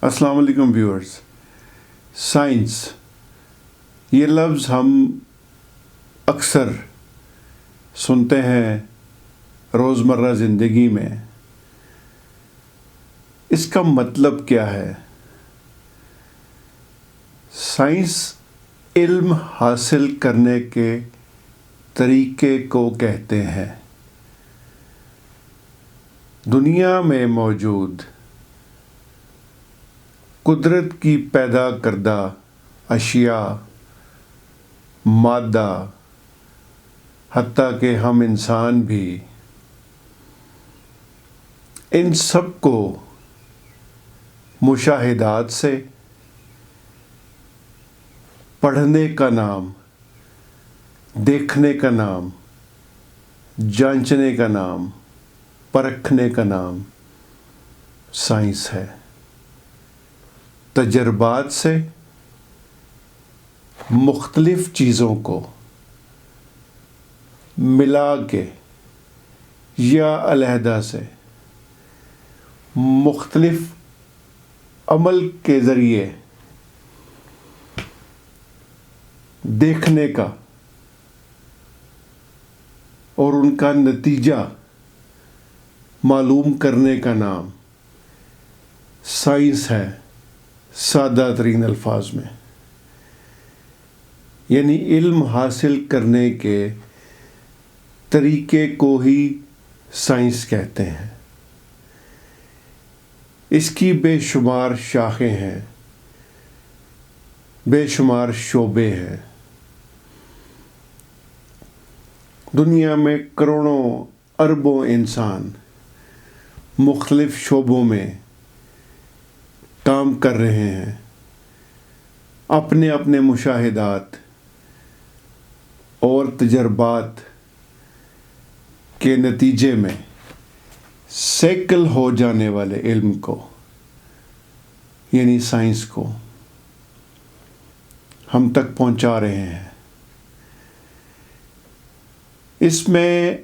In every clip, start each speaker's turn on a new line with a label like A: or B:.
A: السلام علیکم viewers. Science یہ لفظ ہم اکثر سنتے ہیں روزمرہ زندگی میں. اس کا مطلب کیا ہے؟ سائنس علم حاصل کرنے کے طریقے کو کہتے ہیں. دنیا میں موجود قدرت کی پیدا کردہ اشیاء، مادہ، حتیٰ کہ ہم انسان بھی، ان سب کو مشاہدات سے پڑھنے کا نام، دیکھنے کا نام، جانچنے کا نام، پرکھنے کا نام سائنس ہے. تجربات سے مختلف چیزوں کو ملا کے یا علیحدہ سے مختلف عمل کے ذریعے دیکھنے کا اور ان کا نتیجہ معلوم کرنے کا نام سائنس ہے. سادہ ترین الفاظ میں یعنی علم حاصل کرنے کے طریقے کو ہی سائنس کہتے ہیں. اس کی بے شمار شاخیں ہیں، بے شمار شعبے ہیں. دنیا میں کروڑوں اربوں انسان مختلف شعبوں میں کام کر رہے ہیں. اپنے اپنے مشاہدات اور تجربات کے نتیجے میں سیکل ہو جانے والے علم کو یعنی سائنس کو ہم تک پہنچا رہے ہیں. اس میں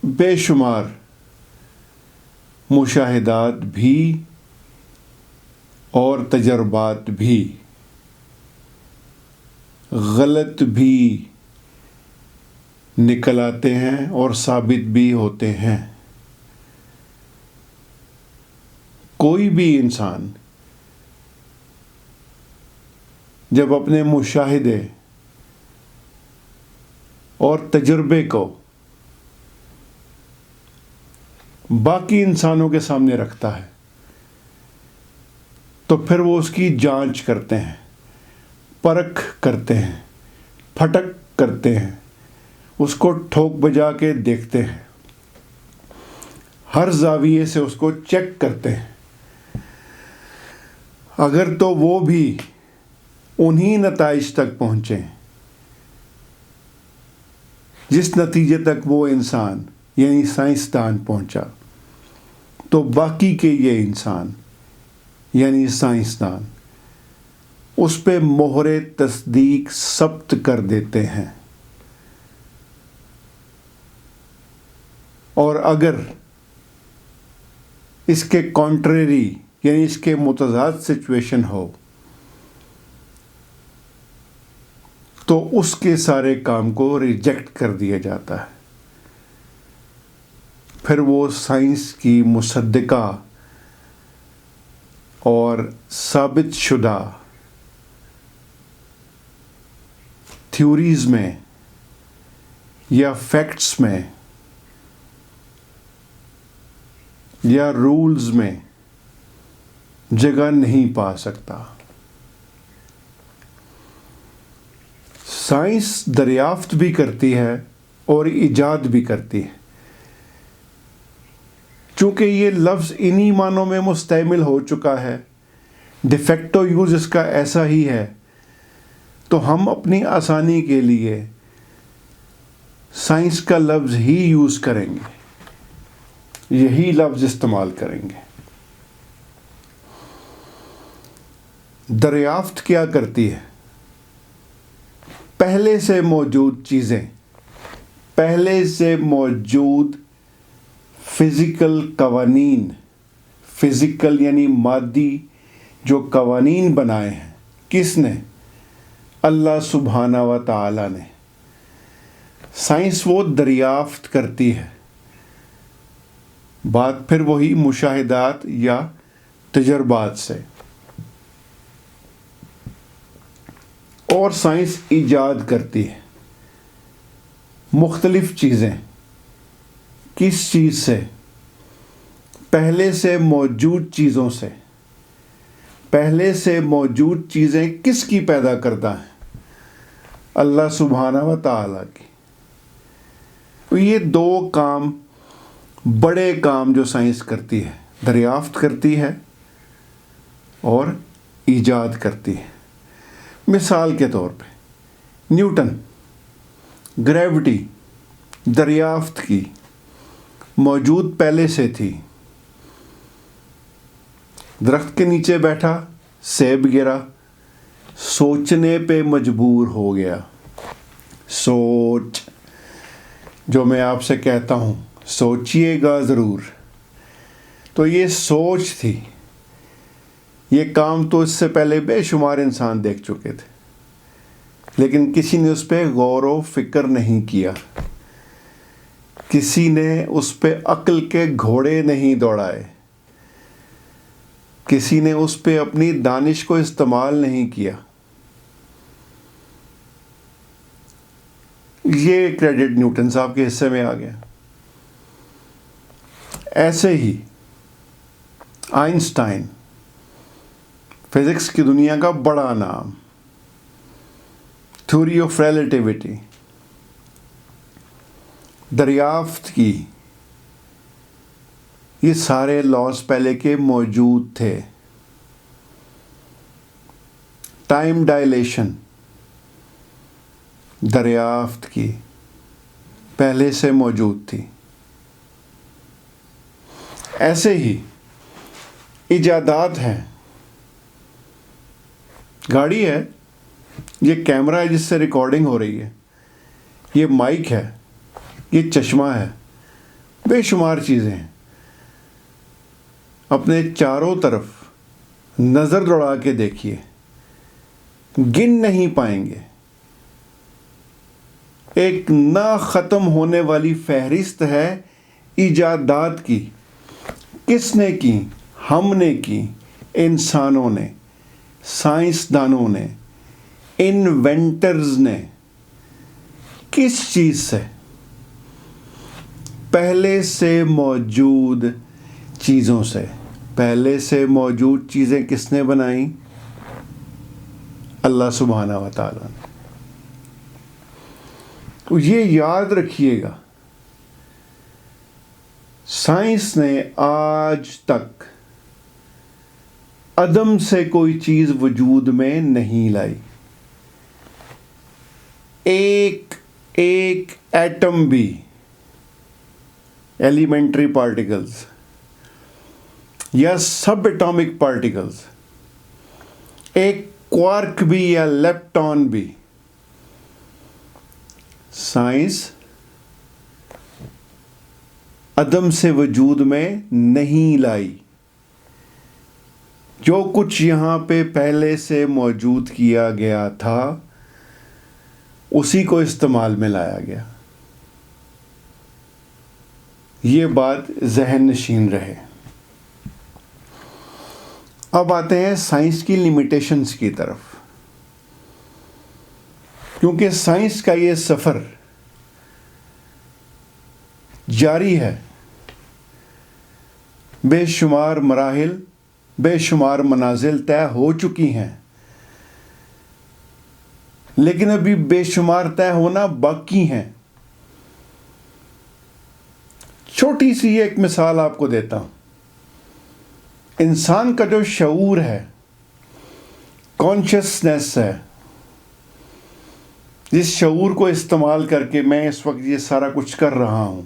A: بے شمار مشاہدات بھی اور تجربات بھی غلط بھی نکل آتے ہیں اور ثابت بھی ہوتے ہیں. کوئی بھی انسان جب اپنے مشاہدے اور تجربے کو باقی انسانوں کے سامنے رکھتا ہے تو پھر وہ اس کی جانچ کرتے ہیں، پرکھ کرتے ہیں، پھٹک کرتے ہیں، اس کو ٹھوک بجا کے دیکھتے ہیں، ہر زاویے سے اس کو چیک کرتے ہیں. اگر تو وہ بھی انہی نتائج تک پہنچیں جس نتیجے تک وہ انسان یعنی سائنسدان پہنچا، تو باقی کے یہ انسان یعنی سائنسدان اس پہ مہر تصدیق ثبت کر دیتے ہیں. اور اگر اس کے کانٹریری یعنی اس کے متضاد سچویشن ہو تو اس کے سارے کام کو ریجیکٹ کر دیا جاتا ہے. پھر وہ سائنس کی مصدقہ اور ثابت شدہ تھیوریز میں یا فیکٹس میں یا رولز میں جگہ نہیں پا سکتا. سائنس دریافت بھی کرتی ہے اور ایجاد بھی کرتی ہے. چونکہ یہ لفظ انہی معنوں میں مستعمل ہو چکا ہے، ڈیفیکٹو یوز اس کا ایسا ہی ہے، تو ہم اپنی آسانی کے لیے سائنس کا لفظ ہی یوز کریں گے، یہی لفظ استعمال کریں گے. دریافت کیا کرتی ہے؟ پہلے سے موجود چیزیں، پہلے سے موجود فزیکل قوانین، فزیکل یعنی مادی جو قوانین بنائے ہیں، کس نے؟ اللہ سبحانہ و تعالی نے۔ سائنس وہ دریافت کرتی ہے، بات پھر وہی مشاہدات یا تجربات سے، اور سائنس ایجاد کرتی ہے مختلف چیزیں۔ کس چیز سے؟ پہلے سے موجود چیزوں سے۔ پہلے سے موجود چیزیں کس کی پیدا کرتا ہے؟ اللہ سبحانہ و تعالیٰ کی۔ یہ دو کام، بڑے کام جو سائنس کرتی ہے، دریافت کرتی ہے اور ایجاد کرتی ہے۔ مثال کے طور پہ نیوٹن، گریوٹی دریافت کی، موجود پہلے سے تھی۔ درخت کے نیچے بیٹھا، سیب گرا، سوچنے پہ مجبور ہو گیا۔ سوچ، جو میں آپ سے کہتا ہوں سوچئے گا ضرور، تو یہ سوچ تھی۔ یہ کام تو اس سے پہلے بے شمار انسان دیکھ چکے تھے، لیکن کسی نے اس پہ غور و فکر نہیں کیا، کسی نے اس پہ عقل کے گھوڑے نہیں دوڑائے، کسی نے اس پہ اپنی دانش کو استعمال نہیں کیا۔ یہ کریڈٹ نیوٹن صاحب کے حصے میں آ گیا۔ ایسے ہی آئنسٹائن، فزکس کی دنیا کا بڑا نام، تھیوری آف ریلیٹیوٹی دریافت کی۔ یہ سارے لاز پہلے کے موجود تھے۔ ٹائم ڈائلیشن دریافت کی، پہلے سے موجود تھی۔ ایسے ہی ایجادات ہیں۔ گاڑی ہے، یہ کیمرہ ہے جس سے ریکارڈنگ ہو رہی ہے، یہ مائک ہے، یہ چشمہ ہے، بے شمار چیزیں ہیں۔ اپنے چاروں طرف نظر دوڑا کے دیکھیے، گن نہیں پائیں گے۔ ایک نہ ختم ہونے والی فہرست ہے ایجادات کی۔ کس نے کی؟ ہم نے کی، انسانوں نے، سائنسدانوں نے، انوینٹرز نے۔ کس چیز سے؟ پہلے سے موجود چیزوں سے۔ پہلے سے موجود چیزیں کس نے بنائیں؟ اللہ سبحانہ و تعالیٰ نے۔ تو یہ یاد رکھیے گا، سائنس نے آج تک عدم سے کوئی چیز وجود میں نہیں لائی۔ ایک ایٹم بھی، ایلیمنٹری پارٹیکلز یا سب ایٹامک پارٹیکلز، ایک کوارک بھی یا لیپٹان بھی، سائنس عدم سے وجود میں نہیں لائی۔ جو کچھ یہاں پہ پہلے سے موجود کیا گیا تھا، اسی کو استعمال میں لایا گیا۔ یہ بات ذہن نشین رہے۔ اب آتے ہیں سائنس کی لیمیٹیشنز کی طرف، کیونکہ سائنس کا یہ سفر جاری ہے۔ بے شمار مراحل، بے شمار منازل طے ہو چکی ہیں، لیکن ابھی بے شمار طے ہونا باقی ہیں۔ چھوٹی سی ایک مثال آپ کو دیتا ہوں۔ انسان کا جو شعور ہے، کانشیسنیس ہے، جس شعور کو استعمال کر کے میں اس وقت یہ سارا کچھ کر رہا ہوں،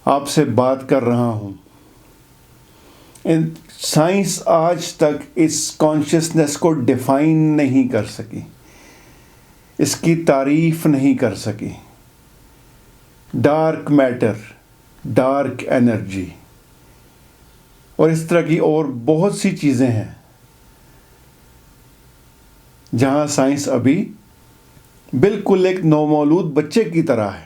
A: آپ سے بات کر رہا ہوں، سائنس آج تک اس کانشیسنیس کو ڈیفائن نہیں کر سکی، اس کی تعریف نہیں کر سکی۔ ڈارک میٹر، ڈارک انرجی، اور اس طرح کی اور بہت سی چیزیں ہیں جہاں سائنس ابھی بالکل ایک نومولود بچے کی طرح ہے.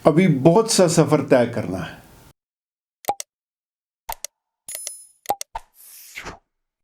A: ابھی بہت سا سفر طے کرنا ہے.